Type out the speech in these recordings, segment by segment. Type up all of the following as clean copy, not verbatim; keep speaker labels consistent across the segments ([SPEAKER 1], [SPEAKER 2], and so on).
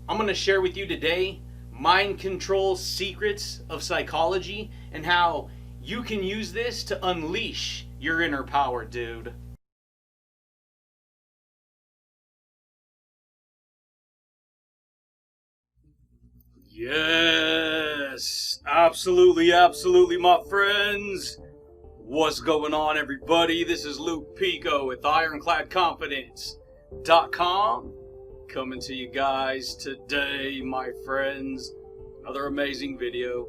[SPEAKER 1] I'm going to share with you today mind control secrets of psychology and how you can use this to unleash your inner power, dude. Yes, absolutely, my friends. What's going on, everybody? This is Luke Picco with IroncladConfidence.com coming to you guys today, my friends. Another amazing video.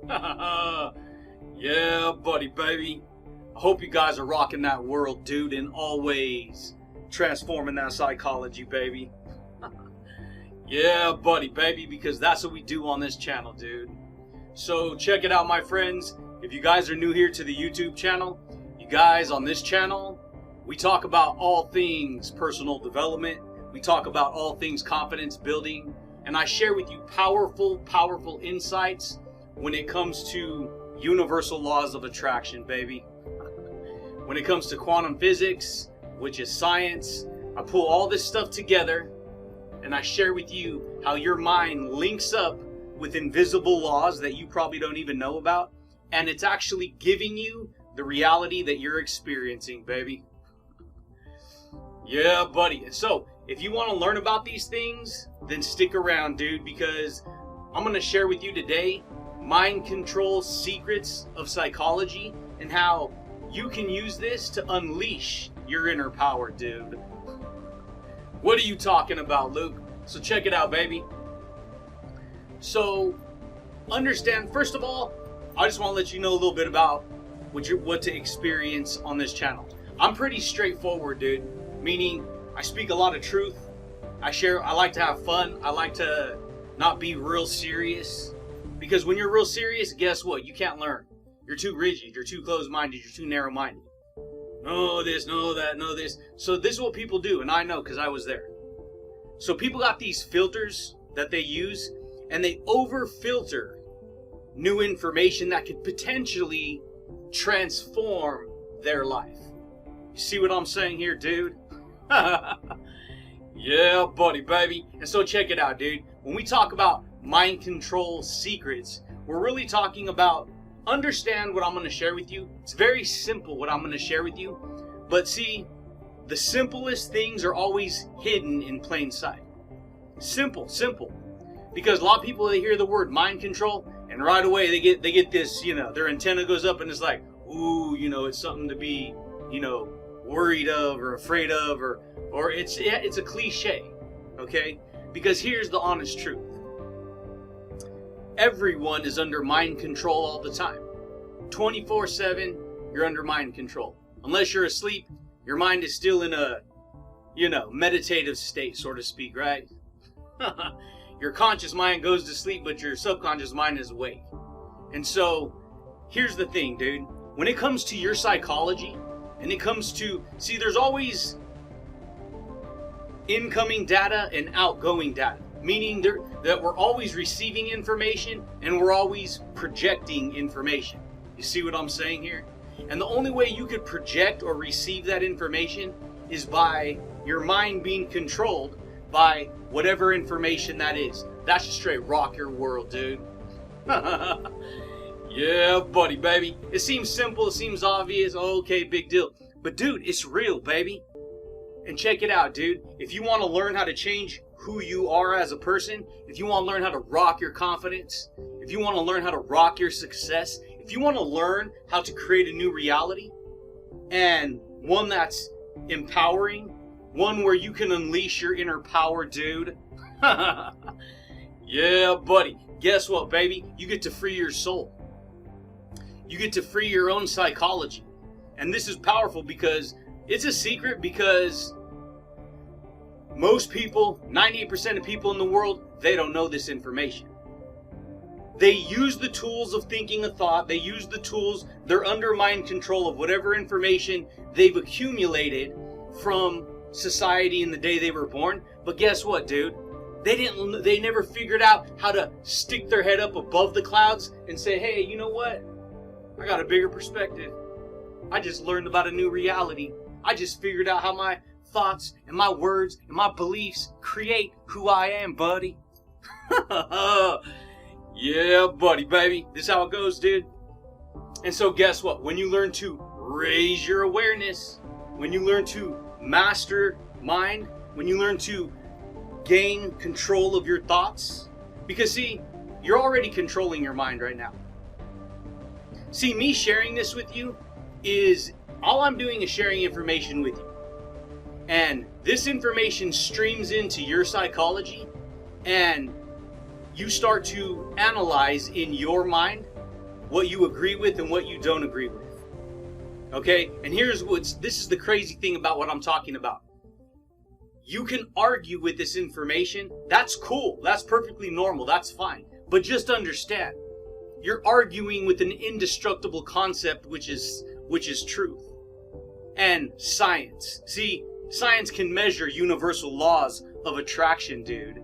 [SPEAKER 1] Yeah, buddy, baby. I hope you guys are rocking that world, dude, and always transforming that psychology, baby. Yeah, buddy, baby, because that's what we do on this channel, dude. So check it out, my friends. If you guys are new here to the YouTube channel, you guys on this channel, we talk about all things personal development. We talk about all things confidence building. And I share with you powerful insights when it comes to universal laws of attraction, baby. When it comes to quantum physics, which is science, I pull all this stuff together and I share with you how your mind links up with invisible laws that you probably don't even know about. And it's actually giving you the reality that you're experiencing, baby. Yeah, buddy. So, if you want to learn about these things, then stick around, dude, because I'm going to share with you today mind control secrets of psychology and how you can use this to unleash your inner power, dude. What are you talking about, Luke? So check it out, baby. So, understand, first of all, I just want to let you know a little bit about what to experience on this channel. I'm pretty straightforward, dude. Meaning, I speak a lot of truth. I like to have fun. I like to not be real serious. Because when you're real serious, guess what? You can't learn. You're too rigid. You're too closed-minded. You're too narrow-minded. No this, no that, no this. So this is what people do, and I know because I was there. So people got these filters that they use, and they over-filter new information that could potentially transform their life. You see what I'm saying here, dude? Yeah, buddy, baby. And so check it out, dude. When we talk about mind control secrets, we're really talking about understand what I'm going to share with you. It's very simple what I'm going to share with you. But see, the simplest things are always hidden in plain sight. Simple. Because a lot of people, they hear the word mind control, and right away they get this, their antenna goes up and it's like, ooh, it's something to be, worried of or afraid of, or it's a cliche, okay? Because here's the honest truth. Everyone is under mind control all the time. 24/7, you're under mind control. Unless you're asleep, your mind is still in a, meditative state, so to speak, right? Your conscious mind goes to sleep, but your subconscious mind is awake. And so, here's the thing, dude. When it comes to your psychology, and it comes to, there's always incoming data and outgoing data. Meaning that we're always receiving information and we're always projecting information. You see what I'm saying here? And the only way you could project or receive that information is by your mind being controlled by whatever information that is. That should straight rock your world, dude. Yeah, buddy, baby. It seems simple, it seems obvious. Okay, big deal. But dude, it's real, baby. And check it out, dude. If you want to learn how to change who you are as a person, if you want to learn how to rock your confidence, if you want to learn how to rock your success, if you want to learn how to create a new reality, and one that's empowering, one where you can unleash your inner power, dude. Yeah, buddy. Guess what, baby? You get to free your soul. You get to free your own psychology. And this is powerful because it's a secret, because most people, 98% of people in the world, they don't know this information. They use the tools of thinking a thought. They use the tools. They're under mind control of whatever information they've accumulated from society in the day they were born. But guess what, dude? They never figured out how to stick their head up above the clouds and say, hey, you know what? I got a bigger perspective. I just learned about a new reality. I just figured out how my thoughts and my words and my beliefs create who I am, buddy. Yeah, buddy, baby. This is how it goes, dude. And so guess what? When you learn to raise your awareness, when you learn to master mind, when you learn to gain control of your thoughts, because see, you're already controlling your mind right now. See, me sharing this with you is, all I'm doing is sharing information with you. And this information streams into your psychology, and you start to analyze in your mind what you agree with and what you don't agree with. Okay? And this is the crazy thing about what I'm talking about. You can argue with this information. That's cool. That's perfectly normal. That's fine. But just understand, you're arguing with an indestructible concept, which is truth. And science. See, science can measure universal laws of attraction, dude.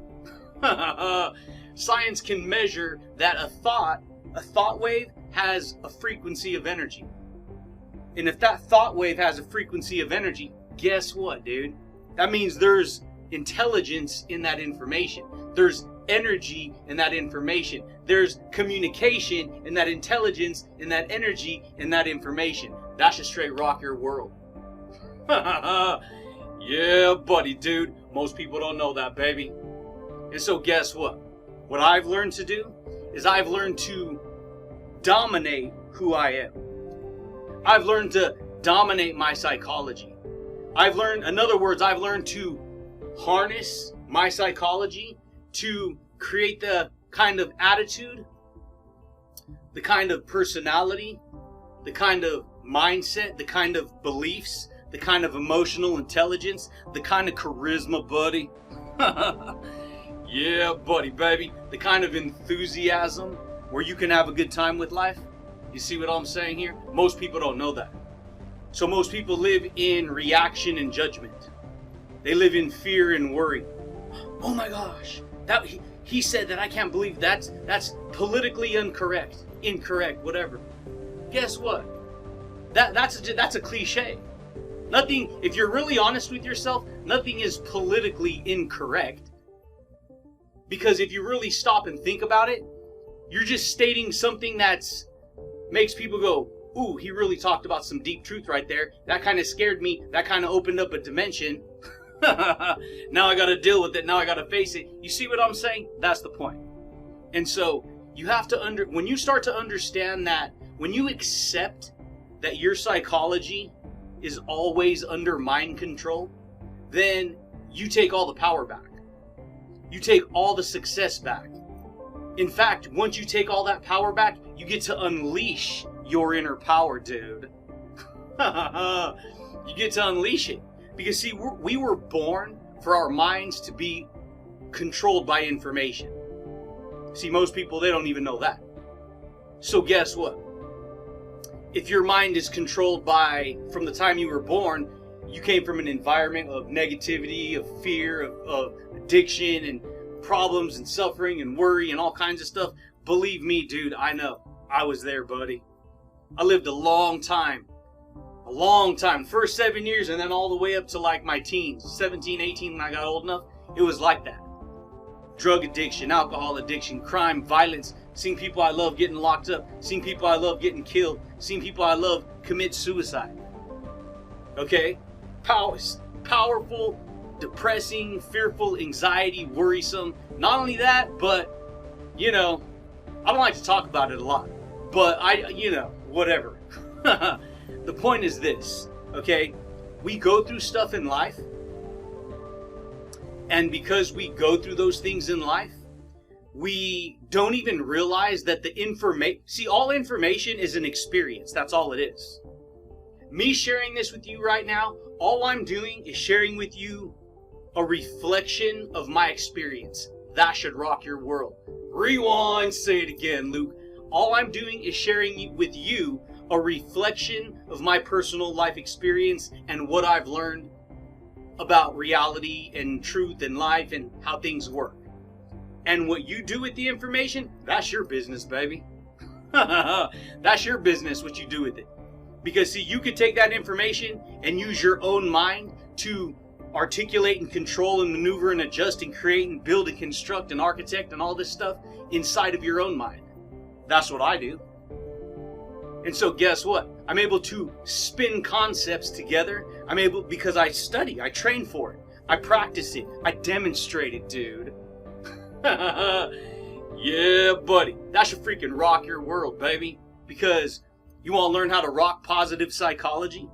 [SPEAKER 1] Science can measure that a thought wave has a frequency of energy. And if that thought wave has a frequency of energy, guess what, dude? That means there's intelligence in that information. There's energy in that information. There's communication in that intelligence, in that energy, in that information. That should straight rock your world. Yeah, buddy, dude. Most people don't know that, baby. And so guess what? What I've learned to do is I've learned to dominate who I am. I've learned to dominate my psychology. I've learned to harness my psychology to create the kind of attitude, the kind of personality, the kind of mindset, the kind of beliefs, the kind of emotional intelligence, the kind of charisma, buddy. Yeah, buddy, baby. The kind of enthusiasm where you can have a good time with life. You see what I'm saying here? Most people don't know that. So most people live in reaction and judgment. They live in fear and worry. Oh my gosh, he said that. I can't believe that's politically incorrect, whatever. Guess what? That's a cliche. Nothing, if you're really honest with yourself, nothing is politically incorrect. Because if you really stop and think about it, you're just stating something that's makes people go, ooh, he really talked about some deep truth right there. That kind of scared me. That kind of opened up a dimension. Now I got to deal with it. Now I got to face it. You see what I'm saying? That's the point. And so you have to when you start to understand that, when you accept that your psychology is always under mind control, then you take all the power back. You take all the success back. In fact, once you take all that power back, you get to unleash your inner power, dude. You get to unleash it. Because see, we were born for our minds to be controlled by information. See, most people, they don't even know that. So guess what? If your mind is controlled from the time you were born, you came from an environment of negativity, of fear, of addiction, and problems, and suffering, and worry, and all kinds of stuff. Believe me, dude, I know. I was there, buddy. I lived a long time. First 7 years, and then all the way up to like my teens, 17, 18, when I got old enough. It was like that. Drug addiction, alcohol addiction, crime, violence, seeing people I love getting locked up, seeing people I love getting killed, seeing people I love commit suicide. Okay? Powerful, depressing, fearful, anxiety, worrisome. Not only that, but, I don't like to talk about it a lot. But whatever. The point is this, okay? We go through stuff in life, and because we go through those things in life, we don't even realize that the information... See, all information is an experience. That's all it is. Me sharing this with you right now, all I'm doing is sharing with you a reflection of my experience. That should rock your world. Rewind, say it again, Luke. All I'm doing is sharing with you a reflection of my personal life experience and what I've learned about reality and truth and life and how things work. And what you do with the information, that's your business, baby. That's your business, what you do with it. Because see, you could take that information and use your own mind to articulate and control and maneuver and adjust and create and build and construct and architect and all this stuff inside of your own mind. That's what I do. And so guess what? I'm able to spin concepts together. I'm able, because I study, I train for it, I practice it, I demonstrate it, dude. Yeah, buddy. That should freaking rock your world, baby. Because you want to learn how to rock positive psychology?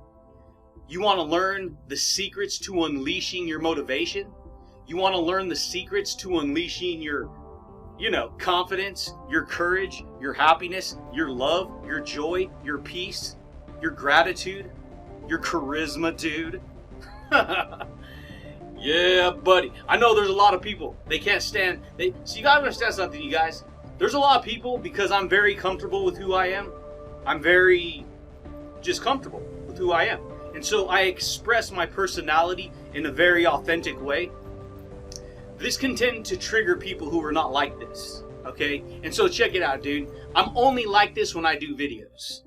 [SPEAKER 1] You want to learn the secrets to unleashing your motivation? You want to learn the secrets to unleashing your, confidence, your courage, your happiness, your love, your joy, your peace, your gratitude, your charisma, dude? Yeah, buddy. I know there's a lot of people, they can't stand, so you gotta understand something, you guys. There's a lot of people, because I'm very comfortable with who I am, I'm very just comfortable with who I am. And so I express my personality in a very authentic way. This can tend to trigger people who are not like this, okay? And so check it out, dude. I'm only like this when I do videos.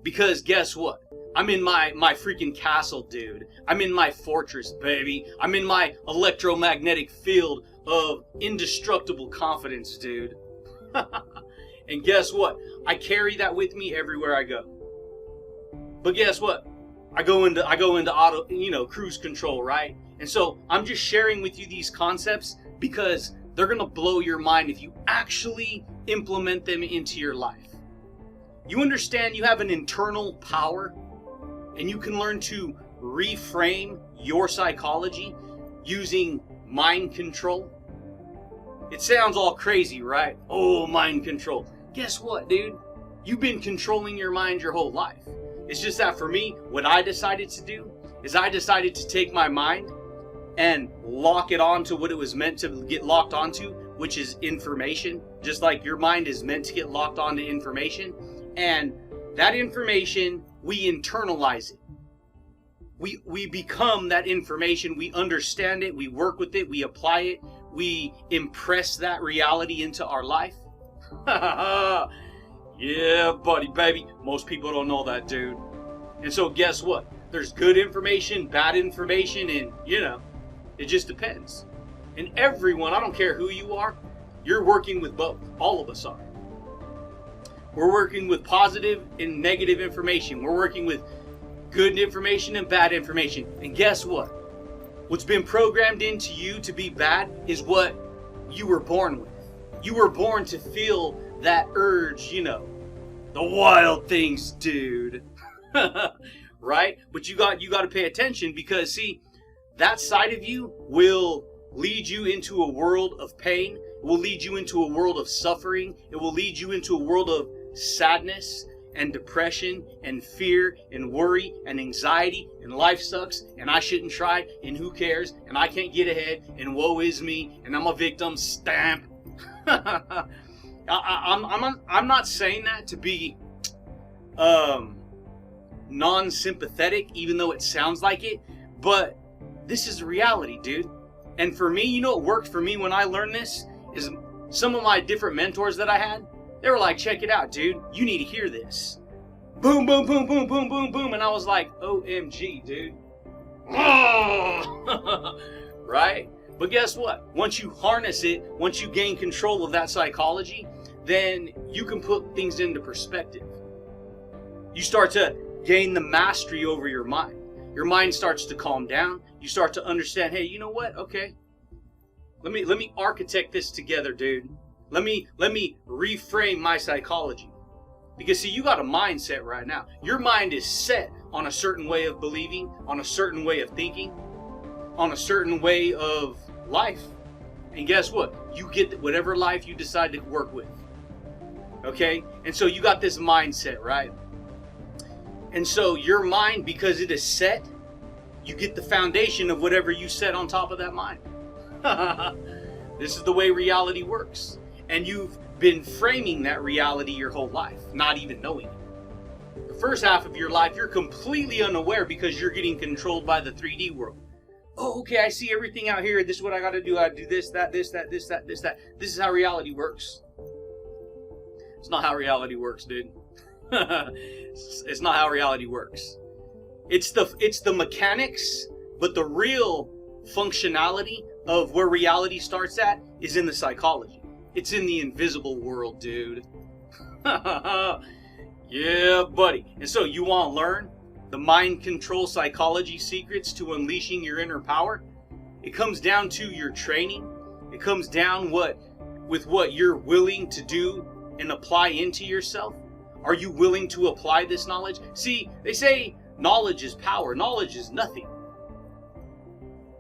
[SPEAKER 1] Because guess what? I'm in my freaking castle, dude. I'm in my fortress, baby. I'm in my electromagnetic field of indestructible confidence, dude. And guess what? I carry that with me everywhere I go. But guess what? I go into auto, cruise control, right? And so I'm just sharing with you these concepts because they're gonna blow your mind if you actually implement them into your life. You understand you have an internal power, and you can learn to reframe your psychology using mind control. It sounds all crazy, right? Oh, mind control. Guess what, dude? You've been controlling your mind your whole life. It's just that for me, what I decided to do is I decided to take my mind and lock it onto what it was meant to get locked onto, which is information. Just like your mind is meant to get locked onto information. And that information, we internalize it. We become that information. We understand it. We work with it. We apply it. We impress that reality into our life. Yeah, buddy, baby. Most people don't know that, dude. And so guess what? There's good information, bad information, and, it just depends. And everyone, I don't care who you are, you're working with both. All of us are. We're working with positive and negative information. We're working with good information and bad information. And guess what? What's been programmed into you to be bad is what you were born with. You were born to feel that urge, the wild things, dude. Right? But you got to pay attention, because see, that side of you will lead you into a world of pain. It will lead you into a world of suffering. It will lead you into a world of sadness and depression and fear and worry and anxiety, and life sucks and I shouldn't try and who cares and I can't get ahead and woe is me and I'm a victim, stamp. I'm not saying that to be non-sympathetic, even though it sounds like it, but this is reality, dude. And for me, what worked for me when I learned this is some of my different mentors that I had, they were like, check it out, dude. You need to hear this. Boom, boom, boom, boom, boom, boom, boom. And I was like, OMG, dude. Right? But guess what? Once you harness it, once you gain control of that psychology, then you can put things into perspective. You start to gain the mastery over your mind. Your mind starts to calm down. You start to understand, hey, you know what? Okay. Let me architect this together, dude. Let me reframe my psychology. Because see, you got a mindset right now. Your mind is set on a certain way of believing, on a certain way of thinking, on a certain way of life. And guess what? You get whatever life you decide to work with. Okay? And so you got this mindset, right? And so your mind, because it is set, you get the foundation of whatever you set on top of that mind. This is the way reality works. And you've been framing that reality your whole life, not even knowing it. The first half of your life, you're completely unaware because you're getting controlled by the 3D world. Oh, okay, I see everything out here. This is what I got to do. I do this, that, this, that, this, that, this, that. This is how reality works. It's not how reality works, dude. It's not how reality works. It's the mechanics, but the real functionality of where reality starts at is in the psychology. It's in the invisible world, dude. Yeah, buddy. And so you want to learn the mind control psychology secrets to unleashing your inner power? It comes down to your training. It comes down with what you're willing to do and apply into yourself. Are you willing to apply this knowledge? See, they say knowledge is power. Knowledge is nothing.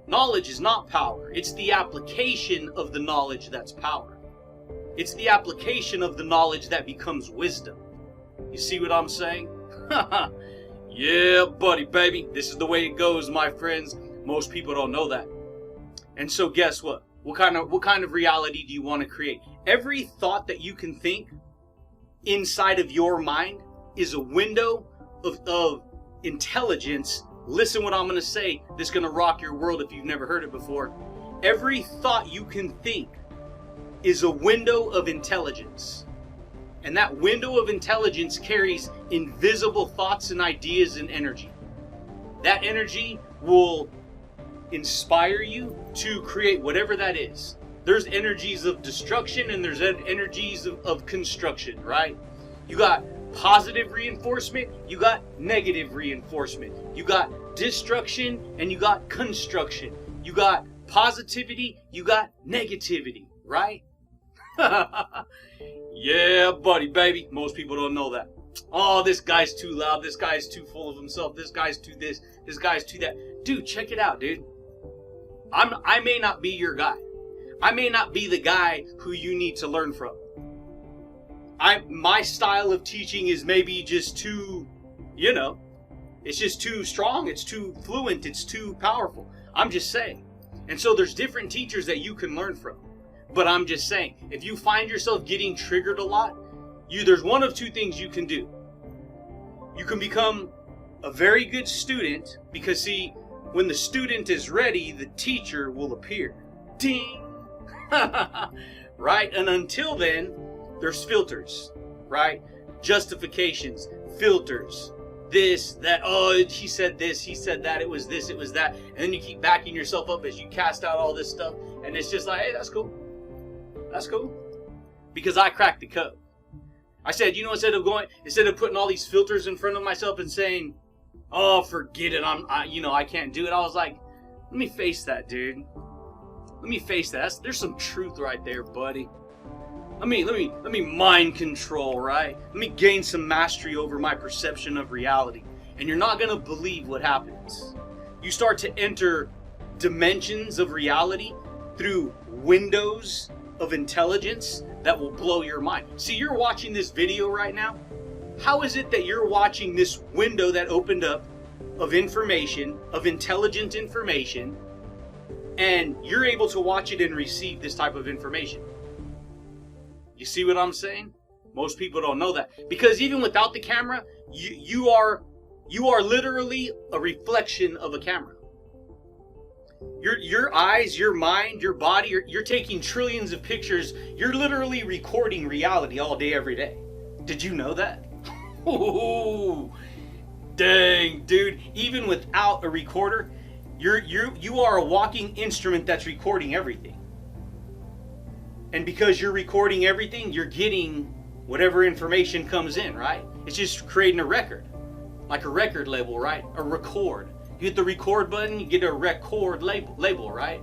[SPEAKER 1] Knowledge is not power. It's the application of the knowledge that's power. It's the application of the knowledge that becomes wisdom. You see what I'm saying? Yeah, buddy, baby. This is the way it goes, my friends. Most people don't know that. And so guess what? What kind of reality do you want to create? Every thought that you can think inside of your mind is a window of intelligence. Listen what I'm going to say. This is going to rock your world if you've never heard it before. Every thought you can think is a window of intelligence. And that window of intelligence carries invisible thoughts and ideas and energy. That energy will inspire you to create whatever that is. There's energies of destruction and there's energies of construction, right? You got positive reinforcement, you got negative reinforcement. You got destruction and you got construction. You got positivity, you got negativity, right? Yeah, buddy, baby. Most people don't know that. Oh, this guy's too loud. This guy's too full of himself. This guy's too this. This guy's too that. Dude, check it out, dude. I may not be your guy. I may not be the guy who you need to learn from. My style of teaching is maybe just too, it's just too strong. It's too fluent. It's too powerful. I'm just saying. And so there's different teachers that you can learn from. But I'm just saying, if you find yourself getting triggered a lot, there's one of two things you can do. You can become a very good student because, see, when the student is ready, the teacher will appear. Ding! Right? And until then, there's filters, right? Justifications, filters, this, that, oh, he said this, he said that, it was this, it was that. And then you keep backing yourself up as you cast out all this stuff. And it's just like, hey, that's cool. That's cool. Because I cracked the code. I said, instead of putting all these filters in front of myself and saying, oh, forget it, I can't do it. I was like, let me face that, dude. Let me face that. There's some truth right there, buddy. Let me mind control, right? Let me gain some mastery over my perception of reality. And you're not going to believe what happens. You start to enter dimensions of reality through windows of intelligence that will blow your mind. See, you're watching this video right now. How is it that you're watching this window that opened up of information, of intelligent information, and you're able to watch it and receive this type of information? You see what I'm saying? Most people don't know that. Because even without the camera, you are literally a reflection of a camera. Your eyes, your mind, your body, you're taking trillions of pictures. You're literally recording reality all day, every day. Did you know that? Ooh, dang, dude. Even without a recorder, you are a walking instrument that's recording everything. And because you're recording everything, you're getting whatever information comes in, right? It's just creating a record. Like a record label, right? A record. You hit the record button, you get a record label, right?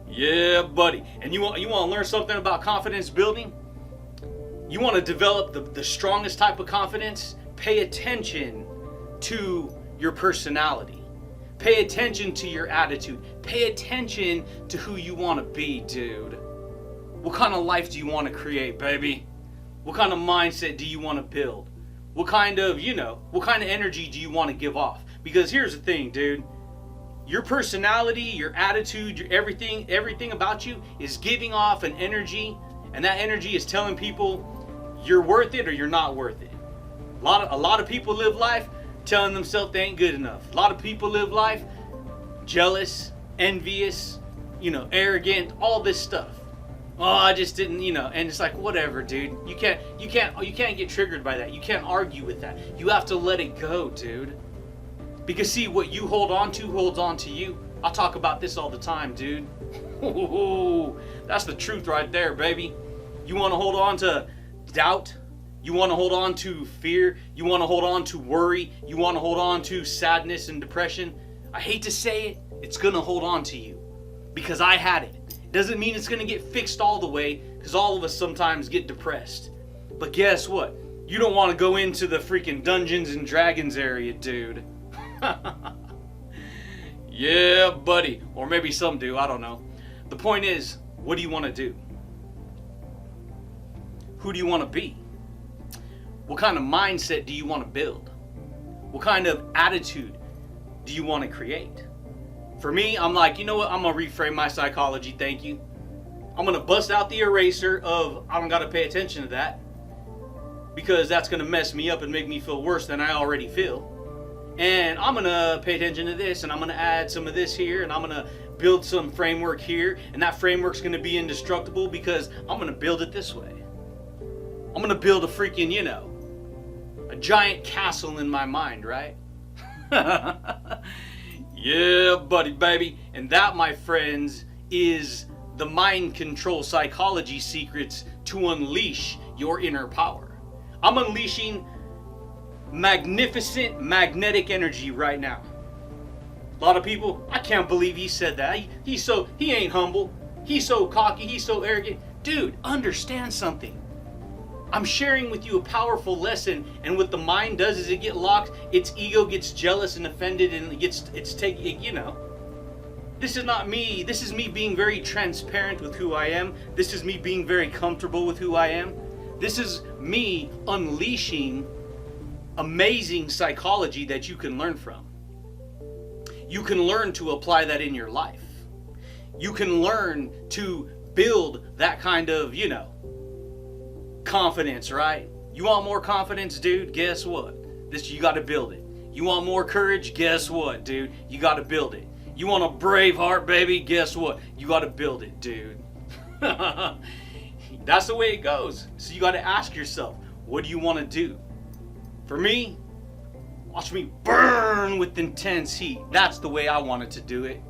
[SPEAKER 1] Yeah, buddy. And you want to learn something about confidence building? You want to develop the strongest type of confidence? Pay attention to your personality. Pay attention to your attitude. Pay attention to who you want to be, dude. What kind of life do you want to create, baby? What kind of mindset do you want to build? What kind of energy do you want to give off? Because here's the thing, dude. Your personality, your attitude, your everything about you is giving off an energy, and that energy is telling people you're worth it or you're not worth it. A lot of people live life telling themselves they ain't good enough. A lot of people live life jealous, envious, arrogant, all this stuff. Oh, I just didn't, and it's like, whatever, dude. You can't get triggered by that. You can't argue with that. You have to let it go, dude. Because see, what you hold on to holds on to you. I talk about this all the time, dude. That's the truth right there, baby. You want to hold on to doubt? You want to hold on to fear? You want to hold on to worry? You want to hold on to sadness and depression? I hate to say it, it's going to hold on to you. Because I had it. Doesn't mean it's going to get fixed all the way, because all of us sometimes get depressed. But guess what? You don't want to go into the freaking Dungeons and Dragons area, dude. Yeah, buddy. Or maybe some do, I don't know. The point is, what do you want to do? Who do you want to be? What kind of mindset do you want to build? What kind of attitude do you want to create? For me, I'm like, you know what? I'm going to reframe my psychology, thank you. I'm going to bust out the eraser of I don't got to pay attention to that, because that's going to mess me up and make me feel worse than I already feel. And I'm going to pay attention to this, and I'm going to add some of this here, and I'm going to build some framework here, and that framework's going to be indestructible because I'm going to build it this way. I'm going to build a freaking, a giant castle in my mind, right? Yeah, buddy, baby. And that, my friends, is the mind control psychology secrets to unleash your inner power. I'm unleashing magnificent magnetic energy right now. A lot of people, I can't believe he said that. He ain't humble. He's so cocky. He's so arrogant. Dude, understand something. I'm sharing with you a powerful lesson, and what the mind does is it gets locked, its ego gets jealous and offended, and it's taking, This is not me. This is me being very transparent with who I am. This is me being very comfortable with who I am. This is me unleashing amazing psychology that you can learn from. You can learn to apply that in your life. You can learn to build that kind of, confidence, right? You want more confidence, dude? Guess what? You got to build it. You want more courage? Guess what, dude? You got to build it. You want a brave heart, baby? Guess what? You got to build it, dude. That's the way it goes. So you got to ask yourself, what do you want to do? For me, watch me burn with intense heat. That's the way I wanted to do it.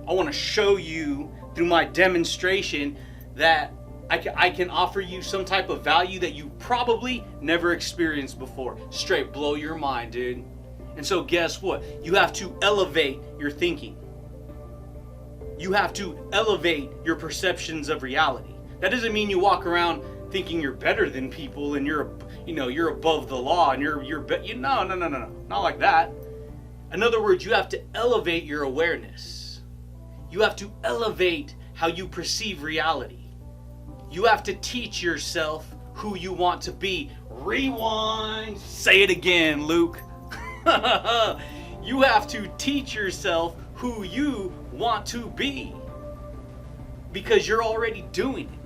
[SPEAKER 1] I want to show you through my demonstration that I can offer you some type of value that you probably never experienced before. Straight blow your mind, dude. And so guess what? You have to elevate your thinking. You have to elevate your perceptions of reality. That doesn't mean you walk around thinking you're better than people and you're above the law and no, not like that. In other words, you have to elevate your awareness. You have to elevate how you perceive reality. You have to teach yourself who you want to be. Rewind. Say it again, Luke. You have to teach yourself who you want to be, because you're already doing it.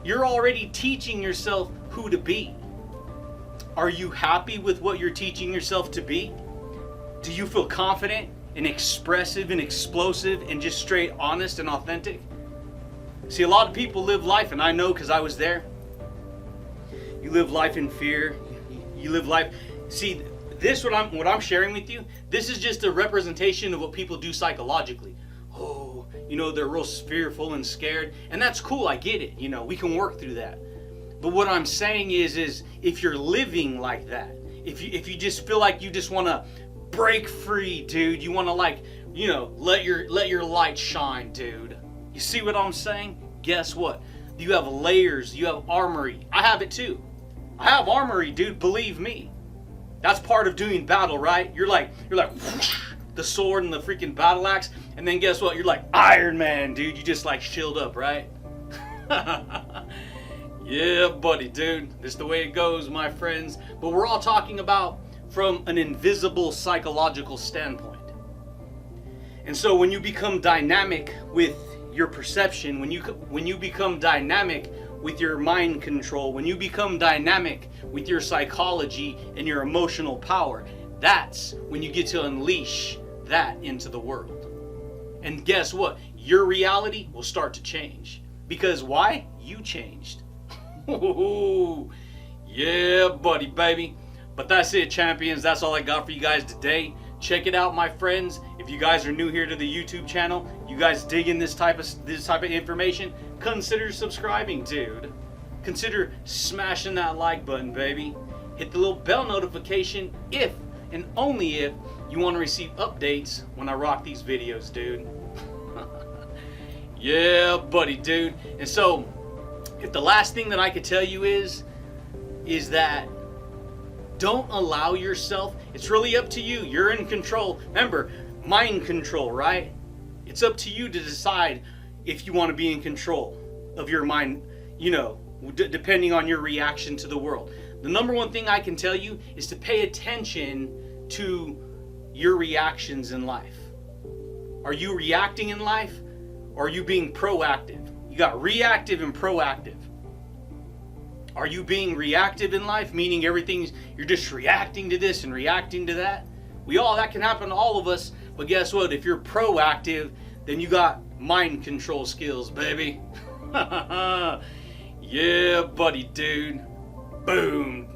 [SPEAKER 1] You're already teaching yourself who to be. Are you happy with what you're teaching yourself to be? Do you feel confident and expressive and explosive and just straight honest and authentic? See, a lot of people live life, and I know because I was there. You live life in fear. You live life. See, what I'm sharing with you, this is just a representation of what people do psychologically. Oh, they're real fearful and scared, and that's cool. I get it. We can work through that. But what I'm saying is if you're living like that, if you just feel like you just want to break free, dude, you want to let your light shine, dude. You see what I'm saying? Guess what? You have layers. You have armory. I have it too. I have armory, dude. Believe me. That's part of doing battle, right? You're like whoosh, the sword and the freaking battle axe, and then guess what? You're like Iron Man, dude. You just shield up, right? Yeah, buddy, dude. This is the way it goes, my friends. But we're all talking about from an invisible psychological standpoint. And so when you become dynamic with your perception, when you become dynamic with your mind control, when you become dynamic with your psychology and your emotional power, that's when you get to unleash that into the world. And guess what? Your reality will start to change. Because why? You changed. Yeah, buddy, baby. But that's it, champions. That's all I got for you guys today. Check it out, my friends. If you guys are new here to the YouTube channel, you guys digging this type of information, consider subscribing, dude. Consider smashing that like button, baby. Hit the little bell notification if and only if you want to receive updates when I rock these videos, dude. Yeah, buddy, dude. And so, if the last thing that I could tell you is that don't allow yourself, it's really up to you. You're in control. Remember, mind control, right? It's up to you to decide if you want to be in control of your mind, you know, depending on your reaction to the world. The number one thing I can tell you is to pay attention to your reactions in life. Are you reacting in life, or are you being proactive? You got reactive and proactive. Are you being reactive in life, meaning you're just reacting to this and reacting to that? That can happen to all of us, but guess what? If you're proactive, then you got mind control skills, baby. Yeah, buddy, dude. Boom.